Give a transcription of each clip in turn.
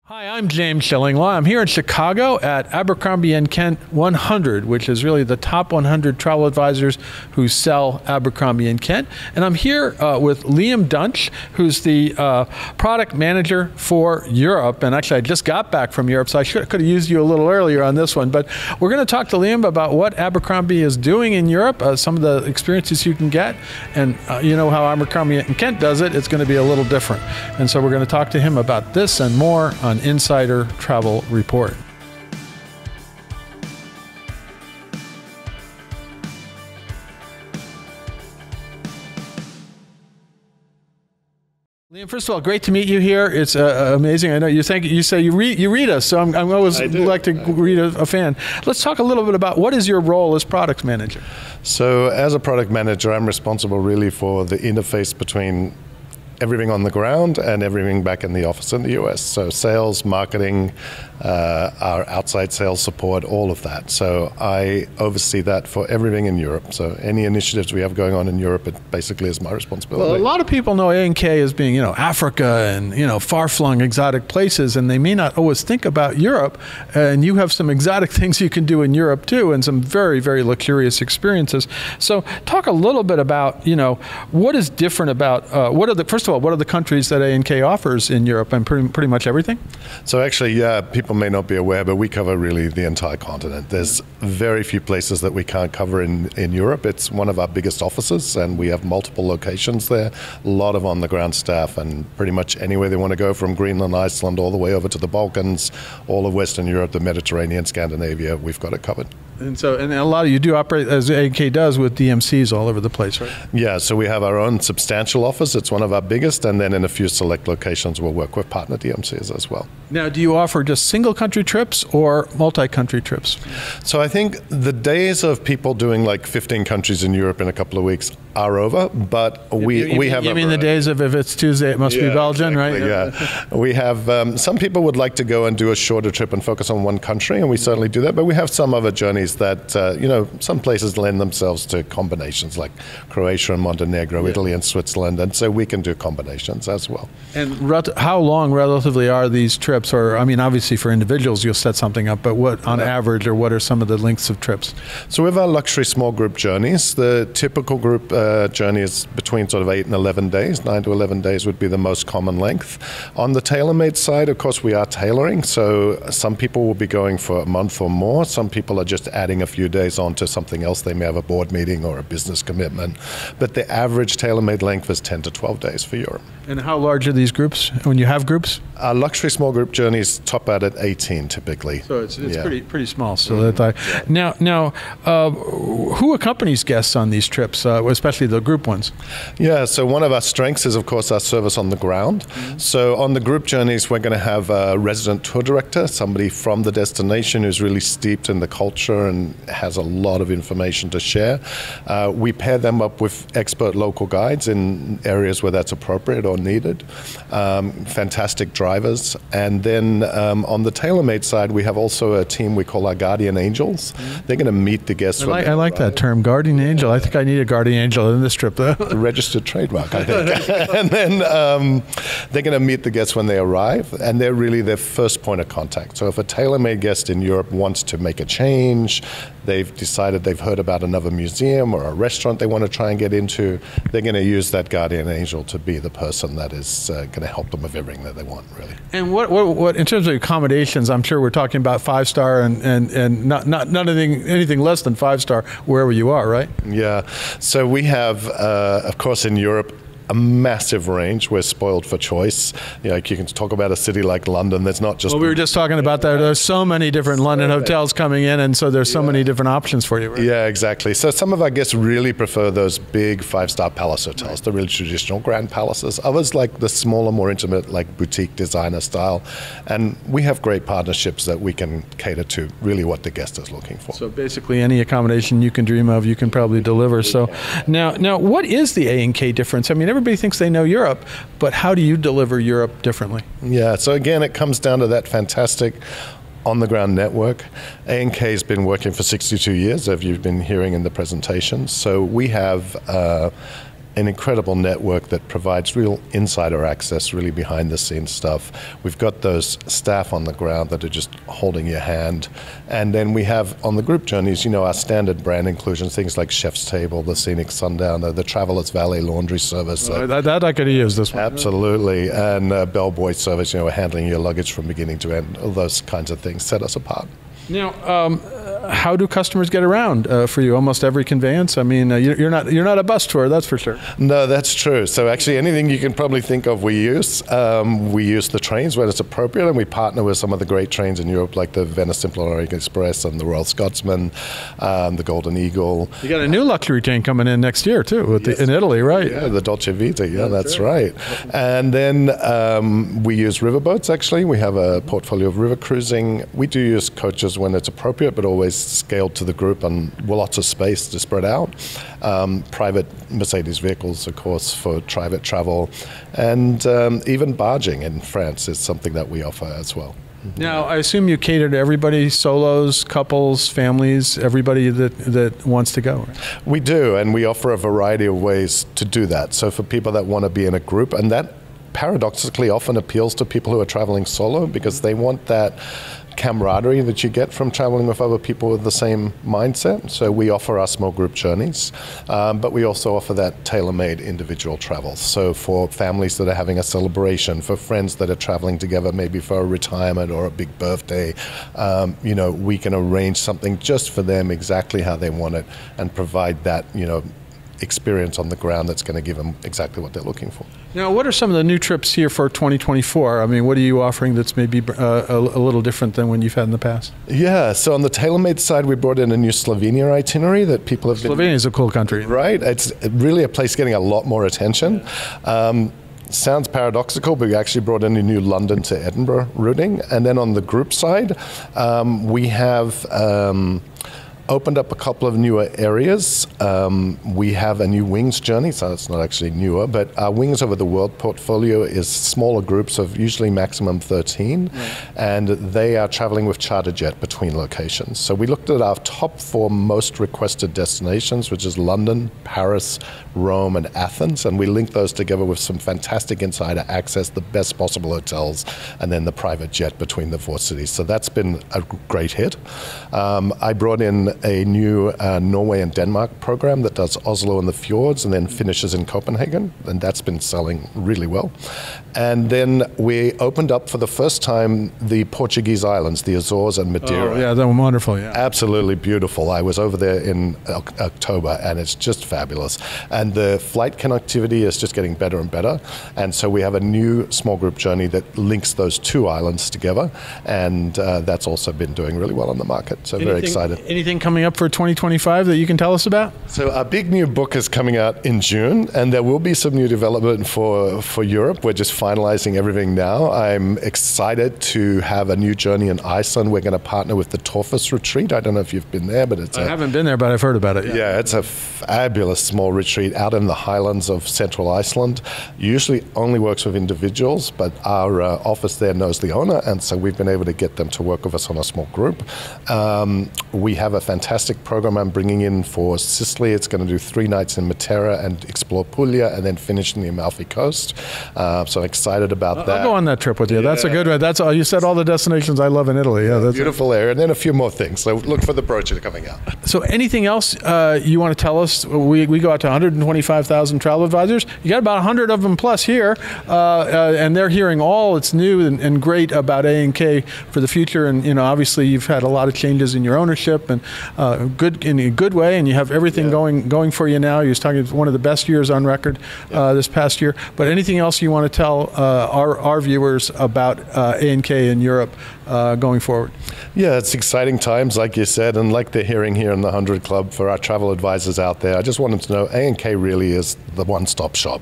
Hi, I'm James Shillinglaw. I'm here in Chicago at Abercrombie & Kent 100, which is really the top 100 travel advisors who sell Abercrombie & Kent. And I'm here with Liam Dunch, who's the product manager for Europe. And actually, I just got back from Europe, so I could have used you a little earlier on this one. But we're going to talk to Liam about what Abercrombie is doing in Europe, some of the experiences you can get. And you know how Abercrombie & Kent does it, it's going to be a little different. And so we're going to talk to him about this and more on Insider Travel Report. Liam, first of all, great to meet you here. It's amazing. I know you say you read us, so I'm always like to read a fan. Let's talk a little bit about what is your role as product manager. So as a product manager, I'm responsible really for the interface between everything on the ground and everything back in the office in the US. So sales, marketing, our outside sales support, all of that. So I oversee that for everything in Europe. So any initiatives we have going on in Europe, it basically is my responsibility. Well, a lot of people know A&K as being, Africa and, far-flung exotic places, and they may not always think about Europe. And you have some exotic things you can do in Europe too, and some very, very luxurious experiences. So talk a little bit about, what is different about, first of all, what are the countries that A&K offers in Europe, and pretty much everything? So actually, yeah, people may not be aware, but we cover really the entire continent. There's very few places that we can't cover in Europe. It's one of our biggest offices, and we have multiple locations there, a lot of on-the-ground staff, and pretty much anywhere they want to go, from Greenland, Iceland, all the way over to the Balkans, all of Western Europe, the Mediterranean, Scandinavia, we've got it covered. And a lot of you do operate, as A&K does, with DMCs all over the place, right? Yeah, so we have our own substantial office. It's one of our biggest, and then in a few select locations, we'll work with partner DMCs as well. Now, do you offer just single-country trips or multi-country trips? So I think the days of people doing like 15 countries in Europe in a couple of weeks are over, but we have... You mean the days of if it's Tuesday, it must be Belgian, exactly, right? Yeah. We have, some people would like to go and do a shorter trip and focus on one country, and we certainly do that, but we have some other journeys that, some places lend themselves to combinations like Croatia and Montenegro, Italy and Switzerland, and so we can do combinations as well. And how long relatively are these trips? Or, obviously for individuals you'll set something up, but what on average, or what are some of the lengths of trips? So with our luxury small group journeys, the typical group journey is between sort of 8 and 11 days. 9 to 11 days would be the most common length. On the tailor-made side, of course, we are tailoring. So some people will be going for a month or more. Some people are just adding a few days on to something else. They may have a board meeting or a business commitment. But the average tailor-made length is 10 to 12 days for Europe. And how large are these groups when you have groups? Our luxury small group journeys top out at 18 typically. So it's pretty small. So now, who accompanies guests on these trips, especially the group ones? Yeah, so one of our strengths is, of course, our service on the ground. Mm-hmm. So on the group journeys, we're going to have a resident tour director, somebody from the destination who's really steeped in the culture and has a lot of information to share. We pair them up with expert local guides in areas where that's appropriate or needed. Fantastic drivers. And then on the tailor-made side, we have also a team we call our guardian angels. They're going to meet the guests. I like that term, guardian angel. I think I need a guardian angel in this trip, though. A registered trademark, I think. And then they're going to meet the guests when they arrive, and they're really their first point of contact. So if a tailor-made guest in Europe wants to make a change, they've decided they've heard about another museum or a restaurant they want to try and get into, they're going to use that guardian angel to be the person that is going to help them with everything that they want, really. And what in terms of accommodations, I'm sure we're talking about 5-star and not anything less than 5-star wherever you are, right? Yeah. So we have, of course, in Europe, a massive range. We're spoiled for choice. You can talk about a city like London. There's not just... Well, we were just talking about that. There's so many different London hotels coming in, and so there's so many different options for you, right? Yeah, exactly. So some of our guests really prefer those big 5-star palace hotels, the really traditional grand palaces. Others like the smaller, more intimate, like boutique designer style. And we have great partnerships that we can cater to really what the guest is looking for. So basically any accommodation you can dream of, you can probably deliver. So now what is the A&K difference? Everybody thinks they know Europe, but how do you deliver Europe differently? Yeah, so again, it comes down to that fantastic on-the-ground network. A&K has been working for 62 years, as you've been hearing in the presentations. So we have an incredible network that provides real insider access, really behind the scenes stuff. We've got those staff on the ground that are just holding your hand. And then we have on the group journeys, our standard brand inclusions, things like Chef's Table, the Scenic Sundowner, the Traveler's Valet Laundry Service. That I could use this one. Absolutely. And Bellboy Service, handling your luggage from beginning to end. All those kinds of things set us apart. Now, how do customers get around for you? Almost every conveyance. I mean, you're not a bus tour, that's for sure. No, that's true. So actually, anything you can probably think of, we use. We use the trains when it's appropriate, and we partner with some of the great trains in Europe, like the Venice Simple Oriental Express and the Royal Scotsman, the Golden Eagle. You got a new luxury train coming in next year too, in Italy, right? Yeah, the Dolce Vita. Yeah, that's right. And then we use riverboats. Actually, we have a portfolio of river cruising. We do use coaches when it's appropriate, but always scaled to the group and lots of space to spread out. Private Mercedes vehicles, of course, for private travel, and even barging in France is something that we offer as well. Now, I assume you cater to everybody, solos, couples, families, everybody that wants to go. Right? We do, and we offer a variety of ways to do that. So for people that want to be in a group, and that paradoxically often appeals to people who are traveling solo because they want that camaraderie that you get from traveling with other people with the same mindset. So we offer our small group journeys, but we also offer that tailor-made individual travel. So for families that are having a celebration, for friends that are traveling together, maybe for a retirement or a big birthday, we can arrange something just for them exactly how they want it and provide that, experience on the ground that's going to give them exactly what they're looking for. Now, what are some of the new trips here for 2024? I mean, what are you offering that's maybe a little different than when you've had in the past? Yeah, so on the tailor-made side, we brought in a new Slovenia itinerary that people have Slovenia is a cool country. Right, it's really a place getting a lot more attention. Sounds paradoxical, but we actually brought in a new London to Edinburgh routing. And then on the group side, we have opened up a couple of newer areas. We have a new Wings journey, so it's not actually newer, but our Wings Over the World portfolio is smaller groups of usually maximum 13, and they are traveling with charter jet between locations. So we looked at our top 4 most requested destinations, which is London, Paris, Rome, and Athens, and we linked those together with some fantastic insider access, the best possible hotels, and then the private jet between the 4 cities. So that's been a great hit. I brought in a new Norway and Denmark program that does Oslo and the fjords and then finishes in Copenhagen, and that's been selling really well. And then we opened up for the first time the Portuguese islands, the Azores and Madeira. Oh, yeah, they're wonderful, yeah. Absolutely beautiful. I was over there in October, and it's just fabulous. And the flight connectivity is just getting better and better. And so we have a new small group journey that links those 2 islands together, and that's also been doing really well on the market. So very excited. Anything coming up for 2025 that you can tell us about? So our big new book is coming out in June, and there will be some new development for Europe. We're just finalizing everything now. I'm excited to have a new journey in Iceland. We're going to partner with the Torfus Retreat. I don't know if you've been there, but I haven't been there, but I've heard about it. Yeah, it's a fabulous small retreat out in the highlands of central Iceland. Usually only works with individuals, but our office there knows the owner, and so we've been able to get them to work with us on a small group. We have a fantastic program I'm bringing in for Sicily. It's going to do 3 nights in Matera and explore Puglia and then finish in the Amalfi Coast. So I'm excited about that. I'll go on that trip with you. Yeah. That's a good one. That's all. You said all the destinations I love in Italy. Yeah, that's beautiful area. And then a few more things. So look for the brochure coming out. So anything else you want to tell us? We go out to 125,000 travel advisors. You got about 100 of them plus here, and they're hearing all that's new and great about A&K for the future. And obviously you've had a lot of changes in your ownership and good in a good way, and you have everything going for you now. You're talking one of the best years on record this past year. But anything else you want to tell our viewers about A&K in Europe going forward? Yeah, it's exciting times, like you said, and like they're hearing here in the 100 Club for our travel advisors out there. I just want them to know A&K really is the one-stop shop.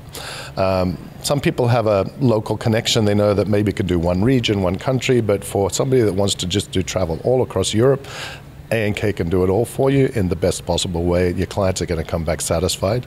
Some people have a local connection. They know that maybe could do one region, one country, but for somebody that wants to just do travel all across Europe, A&K can do it all for you in the best possible way. Your clients are going to come back satisfied.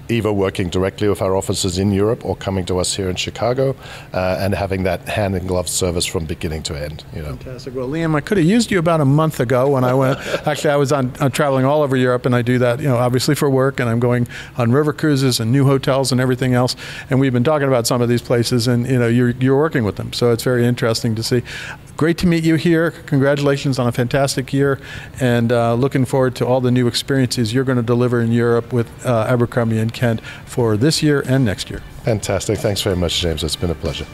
either working directly with our offices in Europe or coming to us here in Chicago, and having that hand-in-glove service from beginning to end. Fantastic. Well, Liam, I could have used you about a month ago when I went. Actually, I was on traveling all over Europe, and I do that, obviously for work, and I'm going on river cruises and new hotels and everything else. And we've been talking about some of these places, and you're working with them, so it's very interesting to see. Great to meet you here. Congratulations on a fantastic year, and looking forward to all the new experiences you're going to deliver in Europe with Abercrombie & Kent for this year and next year. Fantastic. Thanks very much, James. It's been a pleasure.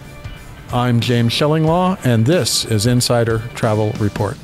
I'm James Shillinglaw, and this is Insider Travel Report.